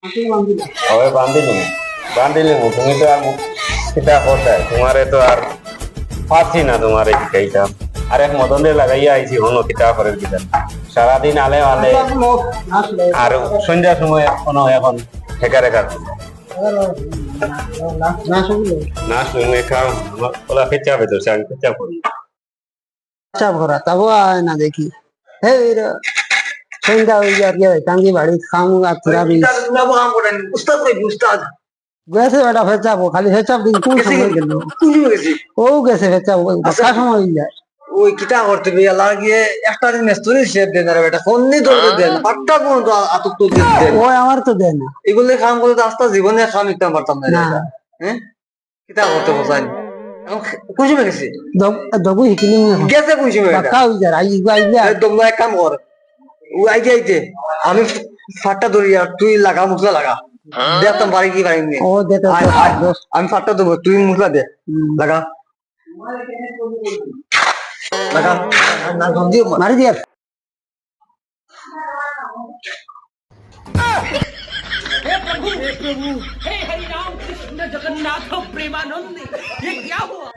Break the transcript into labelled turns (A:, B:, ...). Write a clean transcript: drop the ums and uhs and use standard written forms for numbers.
A: હવે બાંધી લઉં তুমি তো আর কিতা করতে তোমারে তো আর পাচ্ছি না তোমারে কিটা আরে মদনে লাগাইয়া আইছি হনো কিতা করে কিটা সারাদিন আলে আলে আর সন্ধ্যার সময় কোনো এখন ঠেকা রেখা না শুনে খাও ওলা ফেচা ভেতর আমি ফেচা করি
B: আচ্ছা ভরা তবু আয় না দেখি হে সন্ধ্যা হয়ে যাওয়ার কি হয় টাঙ্গি বাড়ি খামুগা তোরা বি গেছে বেটা ফেচাবো খালি ফেচাব দিন কোন সময় গেল ও গেছে ফেচাবো কার সময় হয়ে যায়
C: ওই কিটা করতে বিয়া লাগিয়ে একটা দিন মেস্তরি শেপ দেন না বেটা কোননি ধরবে দেন পাট্টা কোন তো আতক তো দেন
B: ও আমার তো দেয় না
C: এগুলো কাম করে তো আস্তে জীবনে কাম নিতে পারতাম না
B: না।
C: হ্যাঁ কিটা করতে বসাই কুছি মে গেছি
B: দবু হিকিলি
C: গেছে কুছি মে
B: বাক্কা হয়ে যায় আই আই
C: একদম এক কাম কর ও আইতে আইতে আমি ফাটটা ধরি আর তুই লাগা মুখলা লাগা দেখতাম বাড়ি কি বাড়ি নিয়ে
B: ও দেতে
C: আমি ফাটটা দেবো তুই মুখলা দে লাগা লাগা না জলদি
B: মারি দিয়া
D: हे प्रभु हे हरि राम कृष्ण जगन्नाथ प्रेमानंद ये क्या हुआ